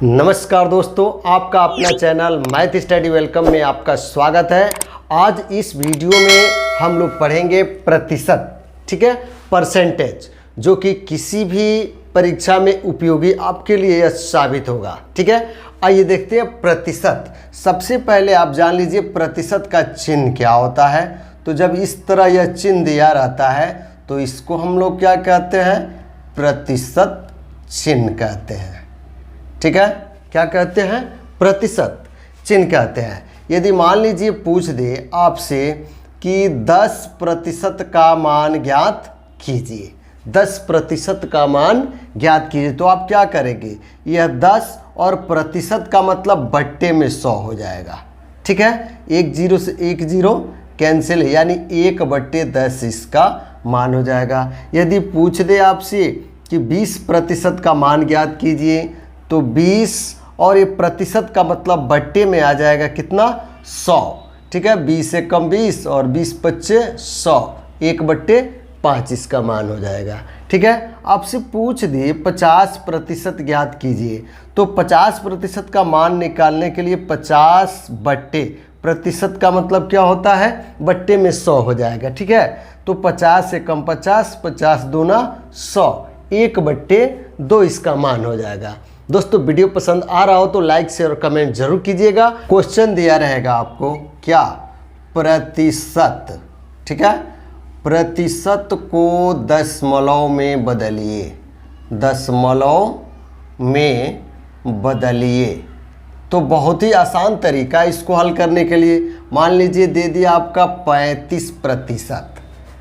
नमस्कार दोस्तों, आपका अपना चैनल मैथ स्टडी वेलकम में आपका स्वागत है। आज इस वीडियो में हम लोग पढ़ेंगे प्रतिशत, ठीक है, परसेंटेज, जो कि किसी भी परीक्षा में उपयोगी आपके लिए यह साबित होगा। ठीक है, आइए देखते हैं प्रतिशत। सबसे पहले आप जान लीजिए प्रतिशत का चिन्ह क्या होता है। तो जब इस तरह यह चिन्ह दिया रहता है तो इसको हम लोग क्या कहते हैं, प्रतिशत चिन्ह कहते हैं। ठीक है, क्या कहते हैं, प्रतिशत चिन्ह कहते हैं। यदि मान लीजिए पूछ दे आपसे कि 10% का मान ज्ञात कीजिए, 10% का मान ज्ञात कीजिए, तो आप क्या करेंगे, यह 10 और प्रतिशत का मतलब बट्टे में 100 हो जाएगा। ठीक है, एक जीरो से एक जीरो कैंसिल है, यानी 1/10 इसका मान हो जाएगा। यदि पूछ दे आपसे कि 20% का मान ज्ञात कीजिए, तो 20 और ये प्रतिशत का मतलब बट्टे में आ जाएगा कितना, 100। ठीक है, 20 से कम 20 और 20×5 100, 1/5 इसका मान हो जाएगा। ठीक है, आपसे पूछ दिए 50% ज्ञात कीजिए, तो 50% का मान निकालने के लिए 50 बट्टे प्रतिशत का मतलब क्या होता है, बट्टे में 100 हो जाएगा। ठीक है, तो 50 से कम 50, 50 दूना 100, 1/2 इसका मान हो जाएगा। दोस्तों, वीडियो पसंद आ रहा हो तो लाइक शेयर और कमेंट जरूर कीजिएगा। क्वेश्चन दिया रहेगा आपको क्या, प्रतिशत। ठीक है, प्रतिशत को दशमलव में बदलिए, दशमलव में बदलिए। तो बहुत ही आसान तरीका है इसको हल करने के लिए। मान लीजिए दे दिया आपका 35%।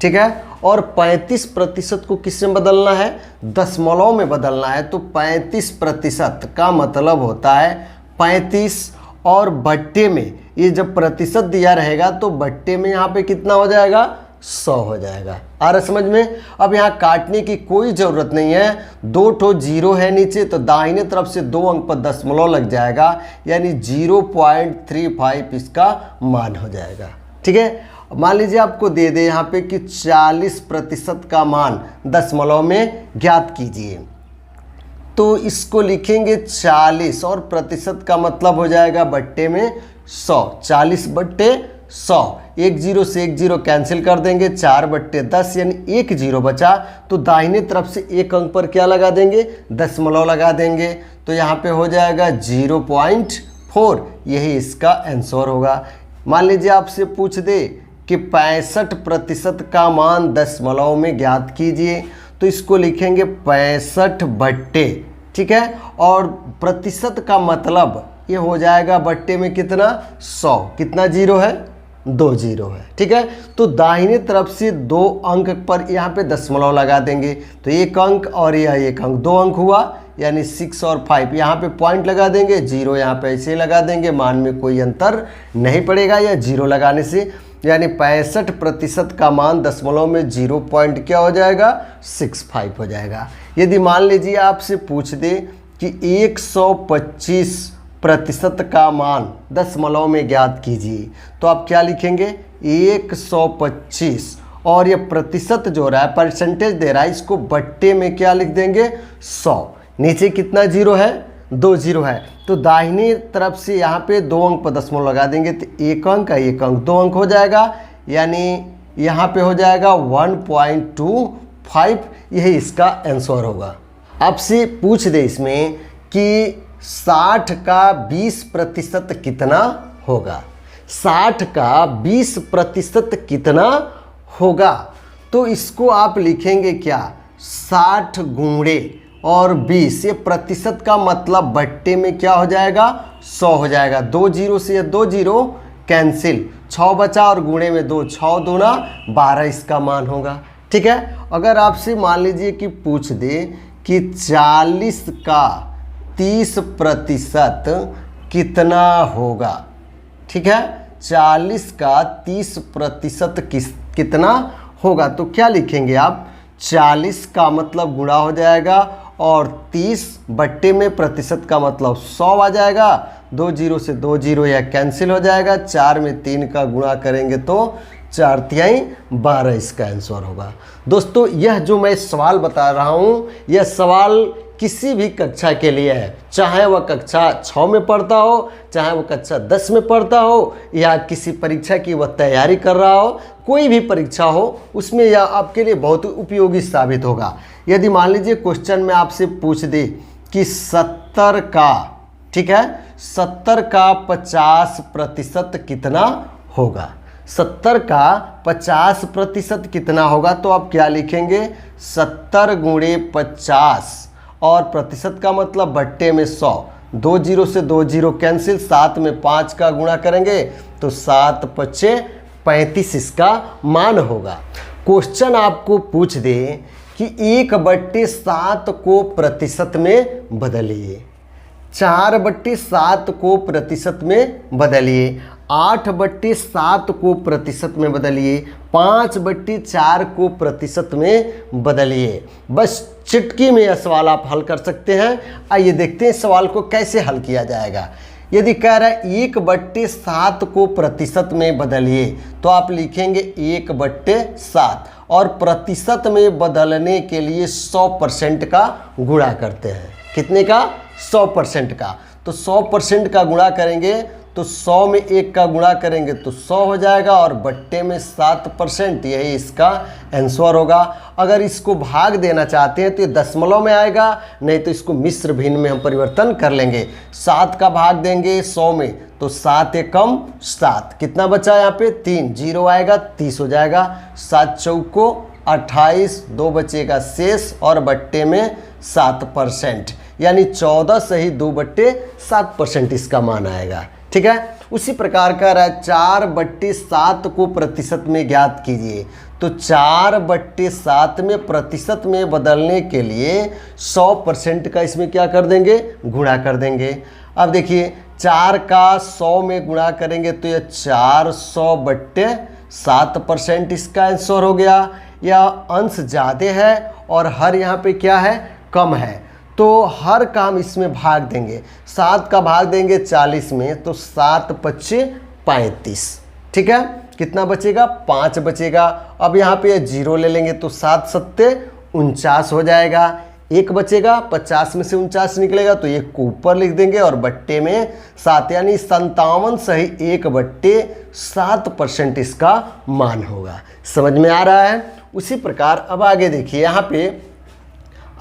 ठीक है, और 35% को किस में बदलना है, दशमलव में बदलना है। तो 35% का मतलब होता है 35, और बट्टे में ये जब प्रतिशत दिया रहेगा तो बट्टे में यहाँ पे कितना हो जाएगा, 100 हो जाएगा। आ रहा समझ में। अब यहाँ काटने की कोई ज़रूरत नहीं है, 2 ठो जीरो है नीचे, तो दाहिने तरफ से 2 अंक पर दशमलव लग जाएगा, यानी 0.35 इसका मान हो जाएगा। ठीक है, मान लीजिए आपको दे दे यहाँ पे कि 40% का मान दशमलव में ज्ञात कीजिए, तो इसको लिखेंगे 40 और प्रतिशत का मतलब हो जाएगा बट्टे में 100, 40/100। एक जीरो से एक जीरो कैंसिल कर देंगे, 4/10 यानी एक जीरो बचा, तो दाहिने तरफ से एक अंक पर क्या लगा देंगे, दशमलव लगा देंगे, तो यहाँ पे हो जाएगा 0.4, यही इसका आंसर होगा। मान लीजिए आपसे पूछ दे कि 65% का मान दशमलव में ज्ञात कीजिए, तो इसको लिखेंगे 65/, ठीक है, और प्रतिशत का मतलब ये हो जाएगा बट्टे में कितना, 100, कितना जीरो है, 2 जीरो है। ठीक है, तो दाहिने तरफ से 2 अंक पर यहाँ पे दशमलव लगा देंगे, तो 1 अंक और यह 1 अंक, 2 अंक हुआ, यानी 6 और 5 यहाँ पे पॉइंट लगा देंगे, जीरो यहाँ पे ऐसे लगा देंगे, मान में कोई अंतर नहीं पड़ेगा या जीरो लगाने से, यानी 65% का मान दशमलव में 0 पॉइंट क्या हो जाएगा, 65 हो जाएगा। यदि मान लीजिए आपसे पूछ दे कि 125% का मान दशमलव में ज्ञात कीजिए, तो आप क्या लिखेंगे, 125, और ये प्रतिशत जो रहा है, परसेंटेज दे रहा है, इसको बट्टे में क्या लिख देंगे, 100। नीचे कितना जीरो है, 2 जीरो है, तो दाहिनी तरफ से यहाँ पे 2 अंक पर दशमलव लगा देंगे, तो 1 अंक का 1 अंक 2 अंक हो जाएगा, यानी यहाँ पे हो जाएगा 1.25, यही इसका आंसर होगा। आपसे पूछ दे इसमें कि 60 का 20% कितना होगा, 60 का 20% कितना होगा, तो इसको आप लिखेंगे क्या, 60 गुणे और 20, ये प्रतिशत का मतलब बट्टे में क्या हो जाएगा, 100 हो जाएगा। 2 जीरो से 2 जीरो कैंसिल, 6 बचा और गुणे में 2, 6 दूना 12 इसका मान होगा। ठीक है, अगर आपसे मान लीजिए कि पूछ दे कि 40 का 30% कितना होगा, ठीक है, 40 का 30% कितना होगा, तो क्या लिखेंगे आप, 40 का मतलब गुणा हो जाएगा और 30 बट्टे में प्रतिशत का मतलब 100 आ जाएगा, 2 जीरो से 2 जीरो यह कैंसिल हो जाएगा, 4 में 3 का गुणा करेंगे तो 4×3 12 इसका आंसर होगा। दोस्तों, यह जो मैं सवाल बता रहा हूँ, यह सवाल किसी भी कक्षा के लिए है, चाहे वह कक्षा 6 में पढ़ता हो, चाहे वह कक्षा 10 में पढ़ता हो, या किसी परीक्षा की वह तैयारी कर रहा हो, कोई भी परीक्षा हो उसमें यह आपके लिए बहुत उपयोगी साबित होगा। यदि मान लीजिए क्वेश्चन में आपसे पूछ दे कि 70 का, ठीक है, 70 का 50% कितना होगा, 70 का 50% कितना होगा, तो आप क्या लिखेंगे 70 गुणे 50 और प्रतिशत का मतलब बट्टे में 100, 2 जीरो से 2 जीरो कैंसिल, 7 में 5 का गुणा करेंगे तो 7 पच्चे 35 इसका मान होगा। क्वेश्चन आपको पूछ दे कि 1/7 को प्रतिशत में बदलिए, 4/7 को प्रतिशत में बदलिए, 8/7 को प्रतिशत में बदलिए, 5/4 को प्रतिशत में बदलिए। बस चुटकी में यह सवाल आप हल कर सकते हैं। आइए देखते हैं इस सवाल को कैसे हल किया जाएगा। यदि कह रहा है 1/7 को प्रतिशत में बदलिए, तो आप लिखेंगे 1/7 और प्रतिशत में बदलने के लिए 100% का गुणा करते हैं। कितने का? 100% का। तो 100% का गुणा करेंगे तो 100 में 1 का गुणा करेंगे तो 100 हो जाएगा और बट्टे में 7%, यही इसका आंसर होगा। अगर इसको भाग देना चाहते हैं तो ये दशमलव में आएगा, नहीं तो इसको मिश्र भिन्न में हम परिवर्तन कर लेंगे। 7 का भाग देंगे 100 में तो 7 एकम 7, कितना बचा यहाँ पे 3, 0 आएगा 30 हो जाएगा, 7 चौको 28, 2 बचेगा शेष और बट्टे में 7%, यानी 14 सही 2/7% इसका मान आएगा। ठीक है, उसी प्रकार का रहा 4/7 को प्रतिशत में ज्ञात कीजिए, तो 4/7 में प्रतिशत में बदलने के लिए 100% का इसमें क्या कर देंगे, गुणा कर देंगे। अब देखिए 4 का 100 में गुणा करेंगे तो यह 400/7% इसका आंसर हो गया। यह अंश ज़्यादा है और हर यहाँ पे क्या है, कम है, तो हर काम इसमें भाग देंगे। 7 का भाग देंगे 40 में तो 7 पच्चे 35, ठीक है, कितना बचेगा 5 बचेगा। अब यहाँ पे 0 ले लेंगे तो 7 सत्ते 49 हो जाएगा, 1 बचेगा, 50 में से 49 निकलेगा तो 1 को ऊपर लिख देंगे और बट्टे में 7, यानी 57 सही 1/7% इसका मान होगा। समझ में आ रहा है। उसी प्रकार अब आगे देखिए, यहाँ पे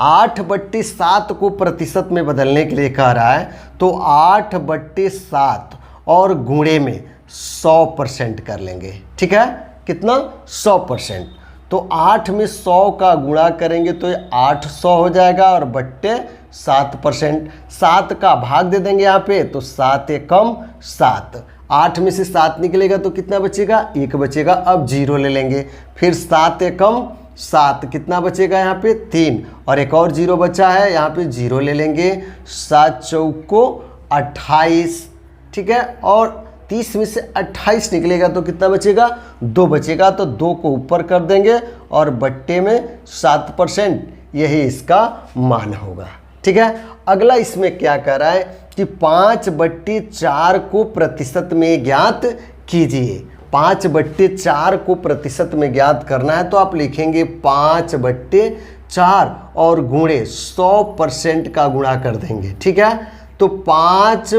8/7 को प्रतिशत में बदलने के लिए कह रहा है, तो 8/7 और गुणे में 100% कर लेंगे। ठीक है, कितना 100%, तो 8 में 100 का गुणा करेंगे तो ये 800 हो जाएगा और बट्टे 7%। 7 का भाग दे देंगे यहाँ पे तो 7 एकम 7, 8 में से 7 निकलेगा तो कितना बचेगा, 1 बचेगा। अब 0 ले लेंगे, फिर 7 एकम 7, कितना बचेगा यहाँ पे 3 और एक और 0 बचा है, यहाँ पे 0 ले लेंगे। 7 चौको 28, ठीक है, और 30 में से 28 निकलेगा तो कितना बचेगा, 2 बचेगा, तो 2 को ऊपर कर देंगे और बट्टे में 7%, यही इसका मान होगा। ठीक है, अगला इसमें क्या कर रहा है कि 5/4 को प्रतिशत में ज्ञात कीजिए। 5/4 को प्रतिशत में ज्ञात करना है तो आप लिखेंगे 5/4 और गुणे 100% का गुणा कर देंगे। ठीक है, तो 5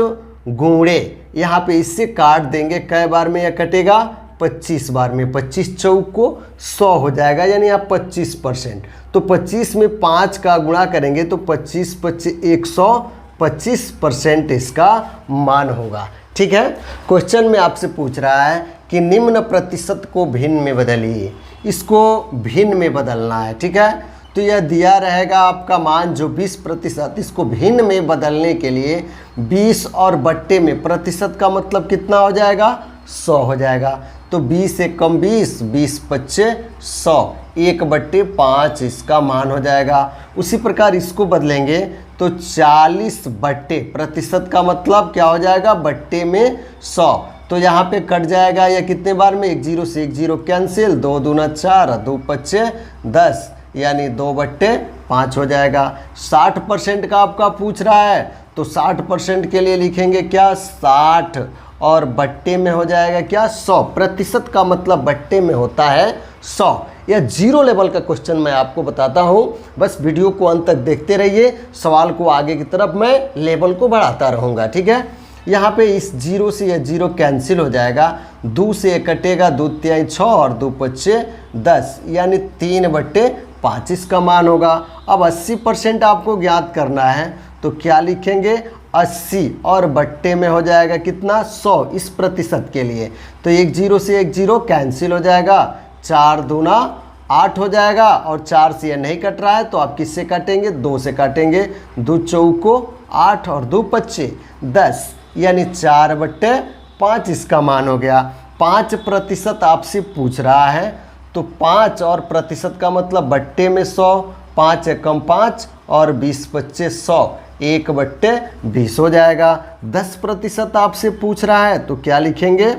गुणे यहाँ पे इससे काट देंगे, कै बार में यह कटेगा, 25 बार में, 25 चौको 100 हो जाएगा, यानी आप 25%। तो 25 में 5 का गुणा करेंगे तो 25 25 125% इसका मान होगा। ठीक है, क्वेश्चन में आपसे पूछ रहा है कि निम्न प्रतिशत को भिन्न में बदलिए, इसको भिन्न में बदलना है। ठीक है, तो यह दिया रहेगा आपका मान जो 20%, इसको भिन्न में बदलने के लिए 20 और बट्टे में प्रतिशत का मतलब कितना हो जाएगा, 100 हो जाएगा। तो 20 एकम 20, 20 पच्चे 100, 1/5 इसका मान हो जाएगा। उसी प्रकार इसको बदलेंगे तो 40 बट्टे प्रतिशत का मतलब क्या हो जाएगा, बट्टे में 100, तो यहाँ पे कट जाएगा या कितने बार में, 1 0 से 1 0 कैंसिल, 2 दूना 4, 2 पच्चे 10, यानी 2/5 हो जाएगा। 60% का आपका पूछ रहा है तो 60% के लिए लिखेंगे क्या, 60 और बट्टे में हो जाएगा क्या, 100। प्रतिशत का मतलब बट्टे में होता है 100, या जीरो लेवल का क्वेश्चन मैं आपको बताता हूँ। बस वीडियो को अंत तक देखते रहिए, सवाल को आगे की तरफ मैं लेवल को बढ़ाता रहूँगा, ठीक है। यहाँ पे इस जीरो से यह जीरो कैंसिल हो जाएगा, 2 से 1 कटेगा, 2 तिहाई 6 और 2 पच्चे 10, यानी 3/5 इसका मान होगा। अब 80% आपको ज्ञात करना है, तो क्या लिखेंगे 80 और बट्टे में हो जाएगा कितना 100 इस प्रतिशत के लिए। तो 1 जीरो से 1 जीरो कैंसिल हो जाएगा, 4 दूना 8 हो जाएगा और 4 से यह नहीं कट रहा है तो आप किससे काटेंगे 2 से काटेंगे, 2 चौको 8 और 2 पच्चे 10, यानी 4/5 इसका मान हो गया। 5% आपसे पूछ रहा है, तो 5 और प्रतिशत का मतलब बट्टे में 100, 5 एकम 5 और 20 पच्चे 100, 1/20 हो जाएगा। 10% आपसे पूछ रहा है, तो क्या लिखेंगे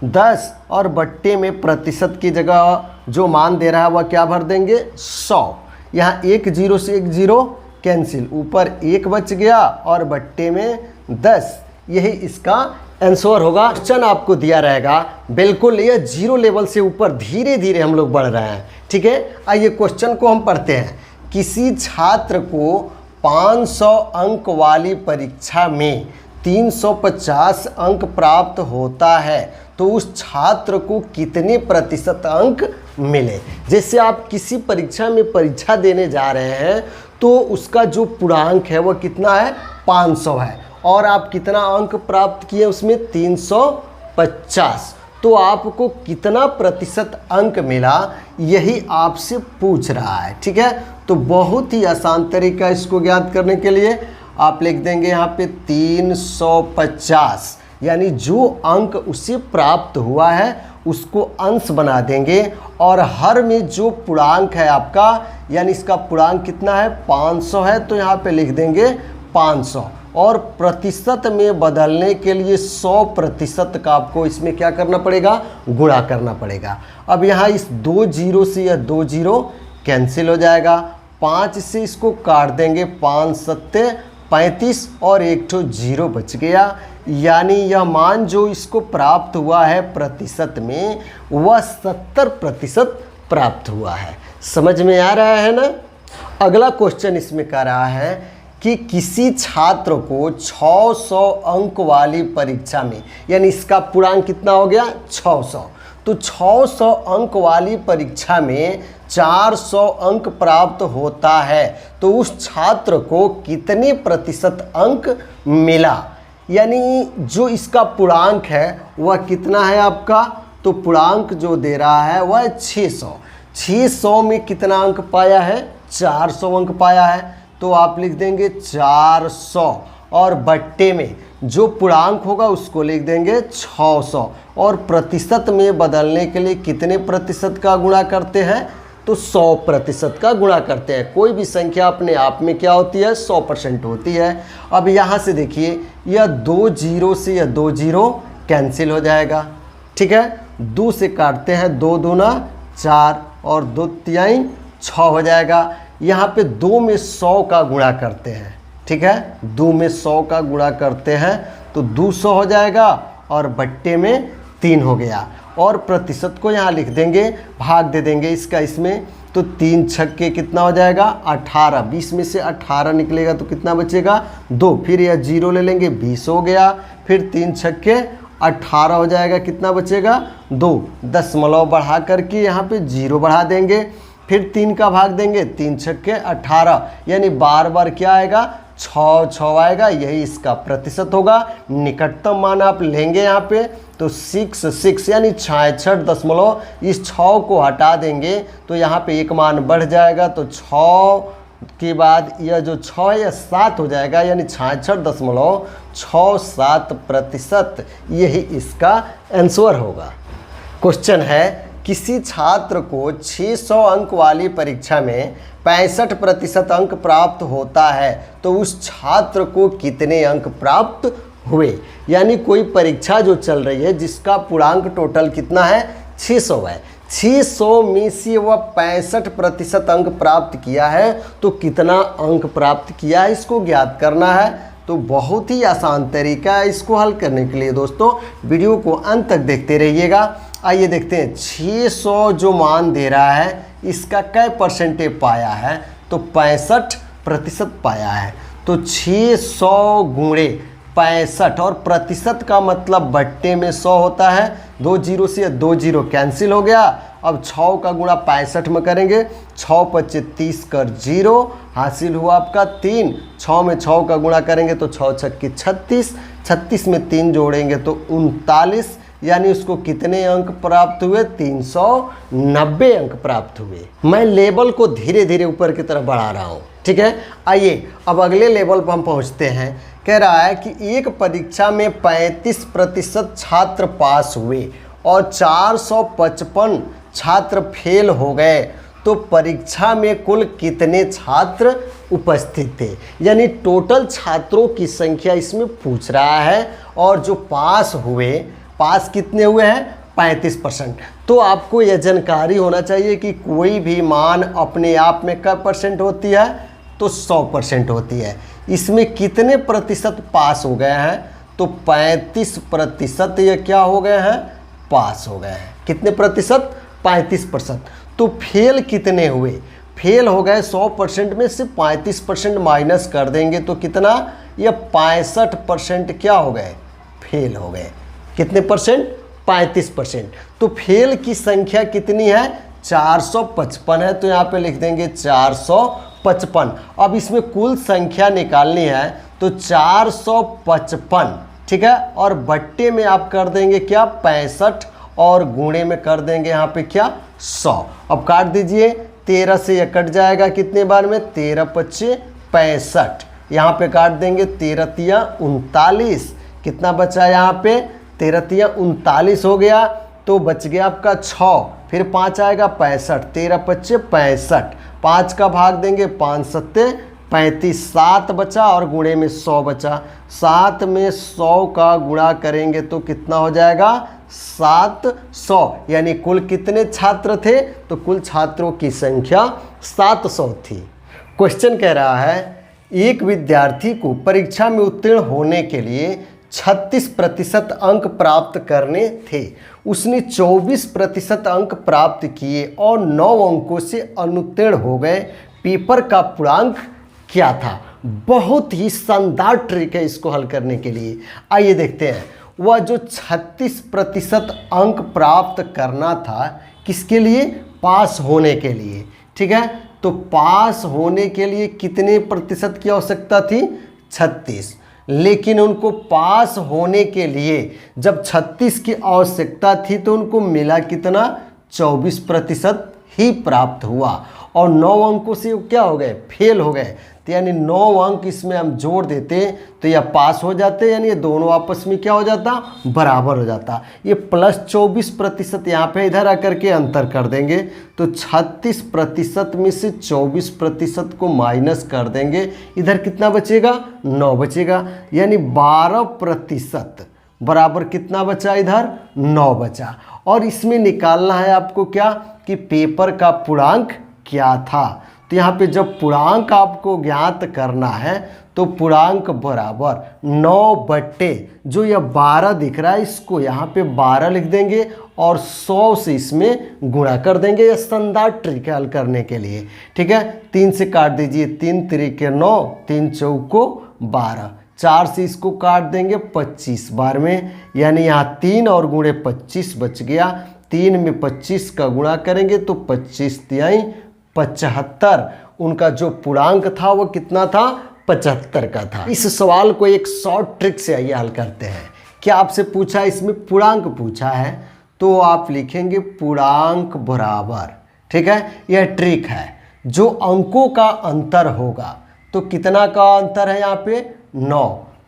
10 और बट्टे में प्रतिशत की जगह जो मान दे रहा है वह क्या भर देंगे 100। यहाँ 1 जीरो से 1 जीरो कैंसिल, ऊपर 1 बच गया और बट्टे में 10, यही इसका आंसर होगा। क्वेश्चन आपको दिया रहेगा, बिल्कुल ये जीरो लेवल से ऊपर धीरे धीरे हम लोग बढ़ रहे हैं, ठीक है। आइए क्वेश्चन को हम पढ़ते हैं। किसी छात्र को 500 अंक वाली परीक्षा में 350 अंक प्राप्त होता है, तो उस छात्र को कितने प्रतिशत अंक मिले। जैसे आप किसी परीक्षा में परीक्षा देने जा रहे हैं, तो उसका जो पूर्णांक है वह कितना है 500 है, और आप कितना अंक प्राप्त किए उसमें 350, तो आपको कितना प्रतिशत अंक मिला यही आपसे पूछ रहा है, ठीक है। तो बहुत ही आसान तरीका इसको ज्ञात करने के लिए आप लिख देंगे यहाँ पे 350, यानी जो अंक उसे प्राप्त हुआ है उसको अंश बना देंगे, और हर में जो पूर्णांक है आपका, यानी इसका पूर्णांक कितना है 500 है, तो यहाँ पे लिख देंगे 500, और प्रतिशत में बदलने के लिए 100% का आपको इसमें क्या करना पड़ेगा गुणा करना पड़ेगा। अब यहाँ इस 2 जीरो से यह 2 जीरो कैंसिल हो जाएगा, 5 से इसको काट देंगे, 5 सत्ते 35 और 1 ठो जीरो बच गया, यानी यह मान जो इसको प्राप्त हुआ है प्रतिशत में वह 70% प्राप्त हुआ है। समझ में आ रहा है ना। अगला क्वेश्चन इसमें कह रहा है कि किसी छात्र को 600 अंक वाली परीक्षा में, यानी इसका पूर्णांक कितना हो गया 600, तो 600 अंक वाली परीक्षा में 400 अंक प्राप्त होता है, तो उस छात्र को कितने प्रतिशत अंक मिला। यानी जो इसका पूर्णांक है वह कितना है आपका, तो पूर्णांक जो दे रहा है वह 600। 600 में कितना अंक पाया है 400 अंक पाया है, तो आप लिख देंगे 400, और बट्टे में जो पूर्णांक होगा उसको लिख देंगे 600, और प्रतिशत में बदलने के लिए कितने प्रतिशत का गुणा करते हैं, तो 100% का गुणा करते हैं। कोई भी संख्या अपने आप में क्या होती है 100% होती है। अब यहाँ से देखिए यह 2 जीरो से यह 2 जीरो कैंसिल हो जाएगा, ठीक है। 2 से काटते हैं, 2 दूना 4 और 2 तिहाई 6 हो जाएगा। यहाँ पे 2 में 100 का गुणा करते हैं, ठीक है। 2 में 100 का गुणा करते हैं तो 200 हो जाएगा, और बट्टे में 3 हो गया, और प्रतिशत को यहाँ लिख देंगे, भाग दे देंगे इसका इसमें, तो 3 छक्के कितना हो जाएगा 18, 20 में से 18 निकलेगा तो कितना बचेगा 2, फिर यह जीरो ले लेंगे 20 हो गया, फिर 3 छक्के 18 हो जाएगा, कितना बचेगा 2, दशमलव बढ़ा करके यहाँ पे जीरो बढ़ा देंगे, फिर 3 का भाग देंगे, 3 छक्के 18, यानी बार बार क्या आएगा 6 आएगा, यही इसका प्रतिशत होगा। निकटतम मान आप लेंगे यहाँ पे तो 6 यानी 66 इस 6 को हटा देंगे तो यहाँ पे एक मान बढ़ जाएगा, तो 6 के बाद यह जो 6 है यह 7 हो जाएगा, यानी 66.67%, यही इसका आंसर होगा। क्वेश्चन है किसी छात्र को 600 अंक वाली परीक्षा में 65% अंक प्राप्त होता है, तो उस छात्र को कितने अंक प्राप्त हुए। यानी कोई परीक्षा जो चल रही है जिसका पूर्णांक टोटल कितना है 600 है, 600 में से वह 65% अंक प्राप्त किया है, तो कितना अंक प्राप्त किया है इसको ज्ञात करना है। तो बहुत ही आसान तरीका है इसको हल करने के लिए। दोस्तों वीडियो को अंत तक देखते रहिएगा। आइए देखते हैं 600 जो मान दे रहा है इसका कै परसेंटेज पाया है, तो 65% पाया है। तो 600 गुणे 65, और प्रतिशत का मतलब बट्टे में 100 होता है, 2 जीरो से 2 जीरो कैंसिल हो गया। अब 6 का गुणा 65 में करेंगे, 6 पच्चे 30 कर 0, हासिल हुआ आपका 3। 6 में 6 का गुणा करेंगे तो 6 छक्के 36, 36 में 3 जोड़ेंगे तो 39, यानी उसको कितने अंक प्राप्त हुए? 390 अंक प्राप्त हुए। मैं लेवल को धीरे धीरे ऊपर की तरफ बढ़ा रहा हूँ, ठीक है। आइए अब अगले लेवल पर हम पहुँचते हैं। कह रहा है कि एक परीक्षा में 35% छात्र पास हुए और 455 छात्र फेल हो गए, तो परीक्षा में कुल कितने छात्र उपस्थित थे? यानी टोटल छात्रों की संख्या इसमें पूछ रहा है, और जो पास हुए, पास कितने हुए हैं? 35%। तो आपको यह जानकारी होना चाहिए कि कोई भी मान अपने आप में क्या परसेंट होती है? तो 100% होती है। इसमें कितने प्रतिशत पास हो गए हैं? तो 35% ये क्या हो गए हैं? पास हो गए हैं। कितने प्रतिशत? 35%। तो फेल कितने हुए? फेल हो गए 100% में से 35% माइनस कर देंगे तो कितना? ये 65% क्या हो गए? फेल हो गए। कितने परसेंट? 35%। तो फेल की संख्या कितनी है? 455 है, तो यहाँ पे लिख देंगे 455। अब इसमें कुल संख्या निकालनी है तो 455, ठीक है, और बट्टे में आप कर देंगे क्या? 65, और गुणे में कर देंगे यहाँ पे क्या? 100। अब काट दीजिए, 13 से यह कट जाएगा कितने बार में? 13 पच्चे 65। यहाँ पे काट देंगे 13 तिया 39। कितना बचा यहाँ पे? 13 तिया 39 हो गया, तो बच गया आपका 6, फिर 5 आएगा 65, 13 पच्चे 65, 5 का भाग देंगे 5 सत्ते 35, 7 बचा और गुणे में 100 बचा। 7 में 100 का गुणा करेंगे तो कितना हो जाएगा? 700। यानी कुल कितने छात्र थे? तो कुल छात्रों की संख्या 700 थी। क्वेश्चन कह रहा है एक विद्यार्थी को परीक्षा में उत्तीर्ण होने के लिए 36% अंक प्राप्त करने थे। उसने 24% अंक प्राप्त किए और 9 अंकों से अनुत्तीर्ण हो गए। पेपर का पूर्णांक क्या था? बहुत ही शानदार ट्रिक है इसको हल करने के लिए। आइए देखते हैं। वह जो 36% अंक प्राप्त करना था, किसके लिए? पास होने के लिए, ठीक है। तो पास होने के लिए कितने प्रतिशत की आवश्यकता थी? 36। लेकिन उनको पास होने के लिए जब 36 की आवश्यकता थी तो उनको मिला कितना? 24% ही प्राप्त हुआ, और 9 अंकों से क्या हो गए? फेल हो गए। तो यानी 9 अंक इसमें हम जोड़ देते तो यह पास हो जाते, यानी ये दोनों आपस में क्या हो जाता? बराबर हो जाता। ये प्लस 24% यहाँ पे इधर आकर के अंतर कर देंगे, तो 36% में से 24% को माइनस कर देंगे, इधर कितना बचेगा? 9 बचेगा। यानी 12% बराबर कितना बचा? इधर 9 बचा। और इसमें निकालना है आपको क्या? कि पेपर का पूर्णांक क्या था। तो यहाँ पे जब पूर्णांक आपको ज्ञात करना है तो पूर्णांक बराबर 9 बट्टे जो यह 12 दिख रहा है, इसको यहाँ पे 12 लिख देंगे और 100 से इसमें गुणा कर देंगे। यह शानदार ट्रिक है हल करने के लिए, ठीक है। 3 से काट दीजिए, 3 तिरिके 9, 3 चौको 12, 4 से इसको काट देंगे 25 बार में, यानी यहाँ 3 और गुणे 25 बच गया। 3 में 25 का गुणा करेंगे तो 25 तिहाई 75। उनका जो पूर्णांक था वो कितना था? 75 का था। इस सवाल को एक शॉर्ट ट्रिक से आइए हल करते हैं। क्या आपसे पूछा, इसमें पूर्णांक पूछा है, तो आप लिखेंगे पूर्णांक बराबर, ठीक है। यह ट्रिक है। जो अंकों का अंतर होगा, तो कितना का अंतर है यहाँ पे? 9,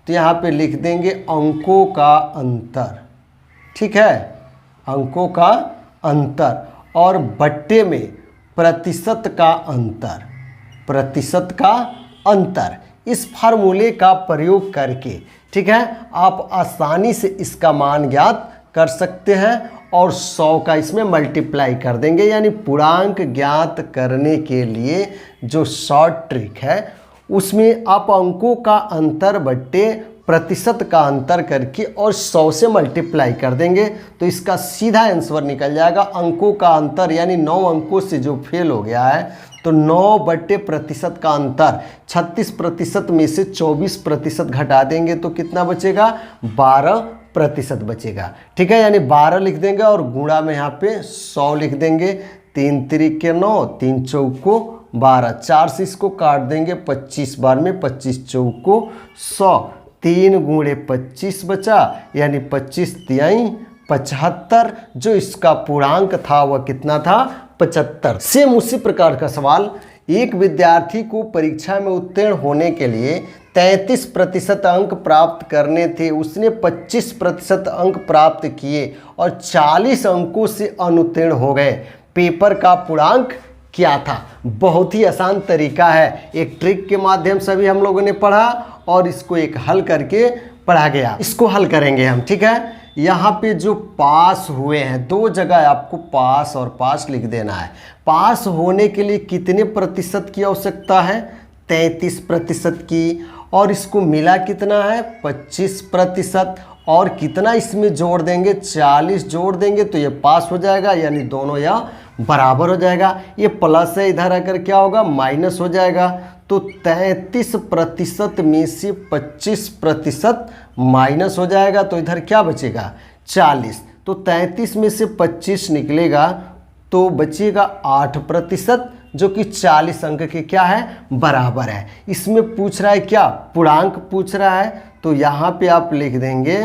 तो यहाँ पे लिख देंगे अंकों का अंतर, ठीक है, अंकों का अंतर, और बट्टे में प्रतिशत का अंतर, प्रतिशत का अंतर। इस फार्मूले का प्रयोग करके, ठीक है, आप आसानी से इसका मान ज्ञात कर सकते हैं और 100 का इसमें मल्टीप्लाई कर देंगे। यानी पूर्णांक ज्ञात करने के लिए जो शॉर्ट ट्रिक है उसमें आप अंकों का अंतर बट्टे प्रतिशत का अंतर करके और 100 से मल्टीप्लाई कर देंगे तो इसका सीधा आंसर निकल जाएगा। अंकों का अंतर यानी 9 अंकों से जो फेल हो गया है तो 9/प्रतिशत का अंतर 36% में से 24% घटा देंगे तो कितना बचेगा, 12% बचेगा। ठीक है, यानी 12 लिख देंगे और गुणा में यहाँ पे 100 लिख देंगे। 3 तिरिके 9, 3 चौको 12, 4 से इसको काट देंगे 25 बार में, 25 चौको 100, 3 गुणे 25 बचा यानी 25 तिहाई 75। जो इसका पूर्णांक था वह कितना था, 75। सेम उसी प्रकार का सवाल, एक विद्यार्थी को परीक्षा में उत्तीर्ण होने के लिए 33% अंक प्राप्त करने थे, उसने 25% अंक प्राप्त किए और 40 अंकों से अनुत्तीर्ण हो गए, पेपर का पूर्णांक क्या था। बहुत ही आसान तरीका है, एक ट्रिक के माध्यम से भी हम लोगों ने पढ़ा और इसको एक हल करके पढ़ा गया। इसको हल करेंगे हम। ठीक है, यहाँ पे जो पास हुए हैं, 2 जगह आपको पास और पास लिख देना है। पास होने के लिए कितने प्रतिशत की आवश्यकता है, 33% की, और इसको मिला कितना है, 25%, और कितना इसमें जोड़ देंगे, 40 जोड़ देंगे तो ये पास हो जाएगा, यानी दोनों यह बराबर हो जाएगा। ये प्लस है, इधर आकर क्या होगा, माइनस हो जाएगा। तो 33% में से 25% माइनस हो जाएगा तो इधर क्या बचेगा, 40। तो 33 में से 25 निकलेगा तो बचेगा 8%, जो कि 40 अंक के क्या है, बराबर है। इसमें पूछ रहा है क्या, पूर्णांक पूछ रहा है, तो यहाँ पे आप लिख देंगे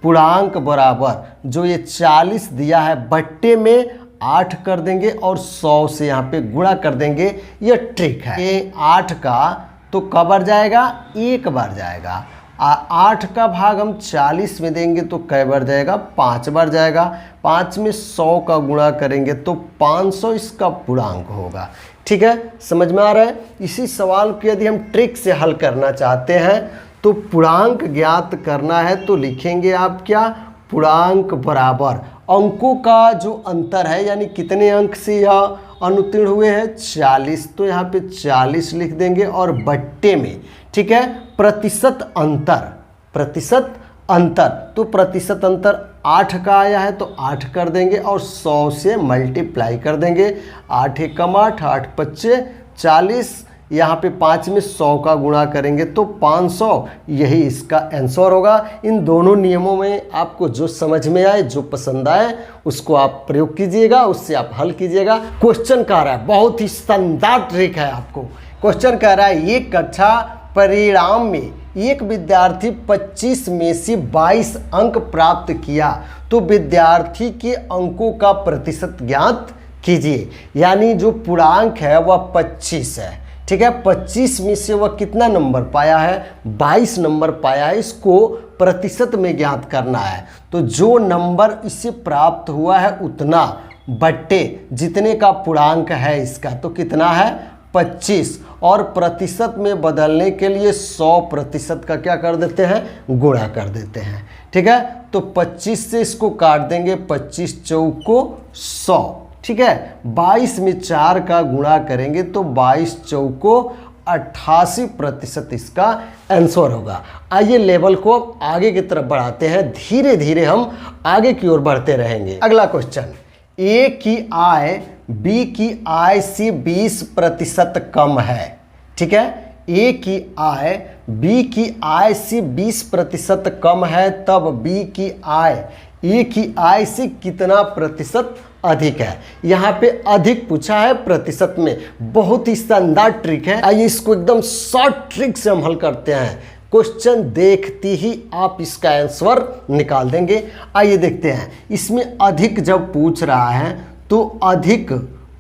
पूर्णांक बराबर जो ये 40 दिया है बट्टे में 8 कर देंगे और 100 से यहाँ पे गुणा कर देंगे। ये ट्रिक है। ये 8 का तो कब बार जाएगा, 1 बार जाएगा। 8 का भाग हम 40 में देंगे तो कै बार जाएगा, 5 बार जाएगा। 5 में 100 का गुणा करेंगे तो 500 इसका पूर्णांक होगा। ठीक है, समझ में आ रहा है। इसी सवाल को यदि हम ट्रिक से हल करना चाहते हैं तो पूर्णांक ज्ञात करना है तो लिखेंगे आप क्या, पूर्णांक बराबर अंकों का जो अंतर है, यानी कितने अंक से यह अनुत्तीर्ण हुए हैं, 40, तो यहाँ पे 40 लिख देंगे और बट्टे में, ठीक है, प्रतिशत अंतर, प्रतिशत अंतर, तो प्रतिशत अंतर 8 का आया है तो 8 कर देंगे और 100 से मल्टीप्लाई कर देंगे। 8 एकम 8, 8 पच्चे 40, यहाँ पे 5 में 100 का गुणा करेंगे तो 500, यही इसका आंसर होगा। इन दोनों नियमों में आपको जो समझ में आए, जो पसंद आए उसको आप प्रयोग कीजिएगा, उससे आप हल कीजिएगा। क्वेश्चन कह रहा है, बहुत ही शानदार ट्रिक है आपको। क्वेश्चन कह रहा है एक कक्षा परिणाम में एक विद्यार्थी 25 में से 22 अंक प्राप्त किया तो विद्यार्थी के अंकों का प्रतिशत ज्ञात कीजिए। यानी जो पूर्णांक है वह 25 है, ठीक है। 25 में से वह कितना नंबर पाया है, 22 नंबर पाया है। इसको प्रतिशत में ज्ञात करना है तो जो नंबर इससे प्राप्त हुआ है उतना बट्टे जितने का पूर्णांक है इसका, तो कितना है 25, और प्रतिशत में बदलने के लिए 100% का क्या कर देते हैं, गुणा कर देते हैं। ठीक है, तो 25 से इसको काट देंगे, 25 चौको 100, ठीक है। 22 में 4 का गुणा करेंगे तो 22 चौको 88% इसका आंसर होगा। आइए लेवल को आगे की तरफ बढ़ाते हैं, धीरे धीरे हम आगे की ओर बढ़ते रहेंगे। अगला क्वेश्चन, ए की आय बी की आय से 20% कम है, ठीक है। ए की आय बी की आय से 20% कम है, तब बी की आय ए की आय से कितना प्रतिशत अधिक है। यहाँ पे अधिक पूछा है प्रतिशत में, बहुत ही शानदार ट्रिक है। आइए इसको एकदम शॉर्ट ट्रिक से हम हल करते हैं। क्वेश्चन देखते ही आप इसका आंसर निकाल देंगे। आइए देखते हैं, इसमें अधिक जब पूछ रहा है तो अधिक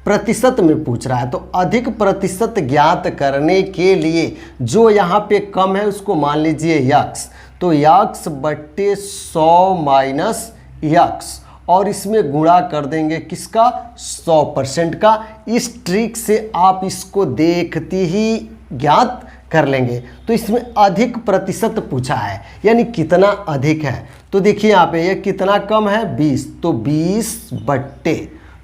प्रतिशत में पूछ रहा है, तो अधिक प्रतिशत ज्ञात करने के लिए जो यहाँ पे कम है उसको मान लीजिए यक्स, तो यक्स बट्टे 100 माइनस यक्स, और इसमें गुणा कर देंगे किसका, 100% का। इस ट्रिक से आप इसको देखते ही ज्ञात कर लेंगे। तो इसमें अधिक प्रतिशत पूछा है, यानी कितना अधिक है। तो देखिए यहाँ पे ये कितना कम है, 20, तो 20 बट्टे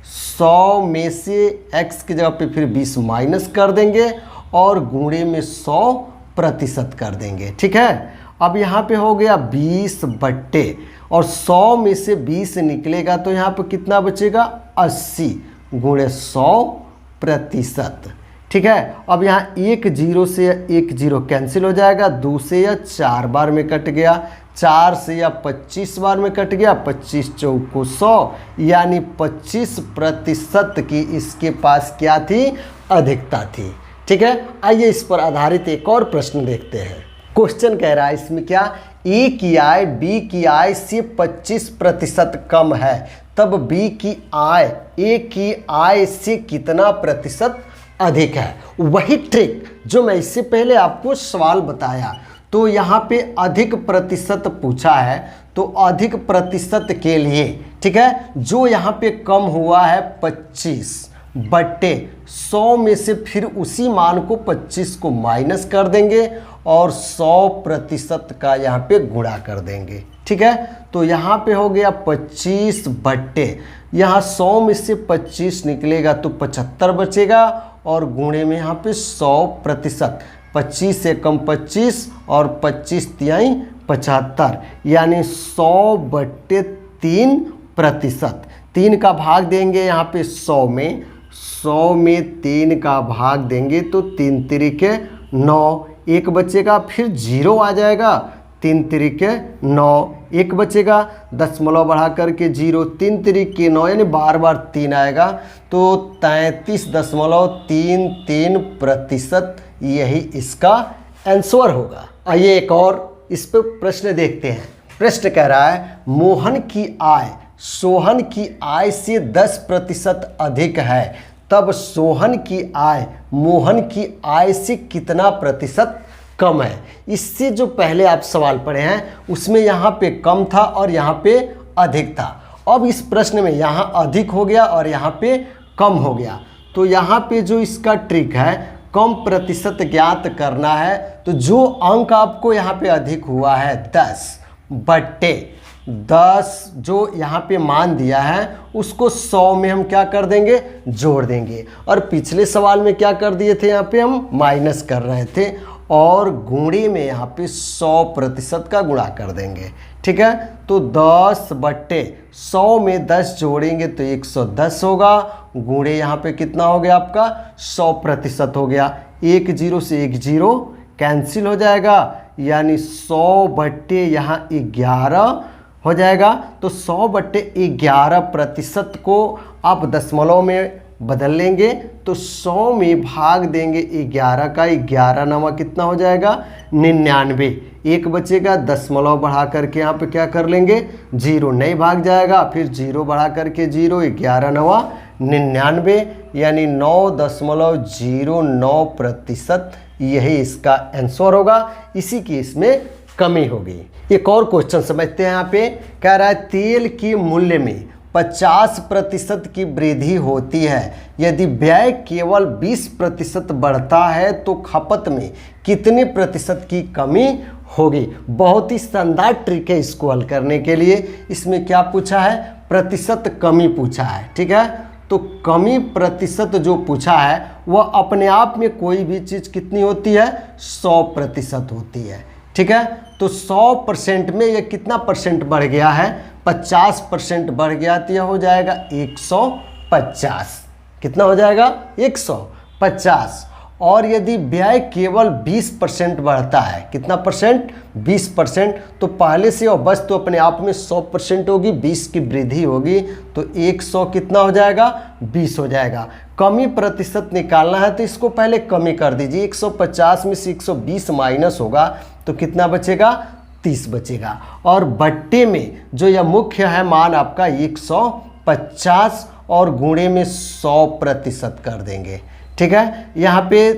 100 में से x की जगह पे फिर 20 माइनस कर देंगे और गुणे में 100% कर देंगे, ठीक है। अब यहाँ पे हो गया 20 बट्टे, और 100 में से 20 निकलेगा तो यहाँ पे कितना बचेगा 80 गुणे 100%। ठीक है, अब यहाँ 1 0 से 1 0 कैंसिल हो जाएगा, 2 से यह 4 बार में कट गया, 4 से या 25 बार में कट गया, 25 चौको 100, यानी 25% की इसके पास क्या थी, अधिकता थी। ठीक है, आइए इस पर आधारित एक और प्रश्न देखते हैं। क्वेश्चन कह रहा है इसमें क्या, ए की आय बी की आय से 25% कम है, तब बी की आय ए की आय से कितना प्रतिशत अधिक है। वही ट्रिक जो मैं इससे पहले आपको सवाल बताया, तो यहाँ पे अधिक प्रतिशत पूछा है, तो अधिक प्रतिशत के लिए, ठीक है, जो यहाँ पे कम हुआ है 25 बट्टे 100 में से फिर उसी मान को 25 को माइनस कर देंगे और 100% का यहाँ पे गुणा कर देंगे। ठीक है, तो यहाँ पे हो गया 25 बट्टे, यहाँ 100 में से 25 निकलेगा तो 75 बचेगा, और गुणे में यहाँ पे 100%, 25 से कम 25 और 25 तिहाई 75, यानी 100/3%। 3 का भाग देंगे यहाँ पे 100 में, 100 में 3 का भाग देंगे तो 3 तिरिके 9, 1 बचेगा, फिर 0 आ जाएगा, 3 तिरिके 9, 1 बचेगा, दशमलव बढ़ा करके 0, 3 तिरिके 9, यानी बार बार 3 आएगा, तो 33.33% यही इसका आंसर होगा। आइए एक और इस पर प्रश्न देखते हैं। प्रश्न कह रहा है, मोहन की आय सोहन की आय से 10% अधिक है, तब सोहन की आय मोहन की आय से कितना प्रतिशत कम है। इससे जो पहले आप सवाल पढ़े हैं उसमें यहाँ पे कम था और यहाँ पे अधिक था। अब इस प्रश्न में यहाँ अधिक हो गया और यहाँ पे कम हो गया, तो यहाँ पे जो इसका ट्रिक है, कम प्रतिशत ज्ञात करना है, तो जो अंक आपको यहाँ पे अधिक हुआ है 10/10 जो यहाँ पे मान दिया है उसको 100 में हम क्या कर देंगे, जोड़ देंगे, और पिछले सवाल में क्या कर दिए थे, यहाँ पे हम माइनस कर रहे थे, और गुणे में यहाँ पे 100% का गुणा कर देंगे। ठीक है, तो 10/100 में 10 जोड़ेंगे तो 110 होगा, गुणे यहाँ पे कितना हो गया आपका 100% हो गया, 1 0 से 1 0 कैंसिल हो जाएगा, यानी 100/, यहाँ 11 हो जाएगा, तो 100/11% को आप दशमलव में बदल लेंगे तो 100 में भाग देंगे 11 का, 11 नवा कितना हो जाएगा 99, 1 बचेगा, दशमलव बढ़ा करके यहाँ पे क्या कर लेंगे 0 नहीं भाग जाएगा, फिर 0 बढ़ा करके 0, 11 नवा 99, यानी 9.09% यही इसका आंसर होगा। इसी की इसमें कमी होगी। एक और क्वेश्चन समझते हैं। यहाँ पे कह रहा है, तेल के मूल्य में 50% की वृद्धि होती है, यदि व्यय केवल 20% बढ़ता है तो खपत में कितने प्रतिशत की कमी होगी। बहुत ही शानदार ट्रिक है इसको हल करने के लिए। इसमें क्या पूछा है, प्रतिशत कमी पूछा है। ठीक है, तो कमी प्रतिशत जो पूछा है वह अपने आप में कोई भी चीज़ कितनी होती है, 100% होती है। ठीक है, तो 100% में ये कितना परसेंट बढ़ गया है, 50% बढ़ गया, तो यह हो जाएगा 150। कितना हो जाएगा 150। और यदि व्यय केवल 20% बढ़ता है, कितना परसेंट 20%, तो पहले से और बस तो अपने आप में 100% होगी, 20 की वृद्धि होगी, तो 100 कितना हो जाएगा 20 हो जाएगा। कमी प्रतिशत निकालना है तो इसको पहले कमी कर दीजिए, 150 में से 120 माइनस होगा तो कितना बचेगा 30 बचेगा। और बट्टे में जो यह मुख्य है मान आपका 150 और गुणे में 100% कर देंगे। ठीक है, यहाँ पे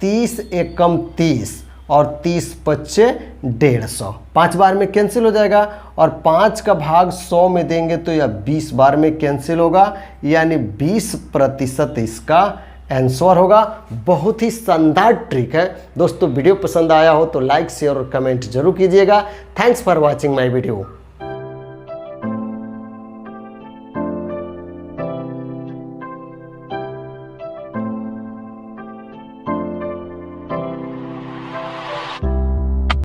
30 एकम 30 और 30 पच्चे 150, 5 बार में कैंसिल हो जाएगा, और 5 का भाग 100 में देंगे तो यह 20 बार में कैंसिल होगा, यानी 20% इसका आंसर होगा। बहुत ही शानदार ट्रिक है दोस्तों। वीडियो पसंद आया हो तो लाइक शेयर और कमेंट जरूर कीजिएगा। Thanks for watching my video.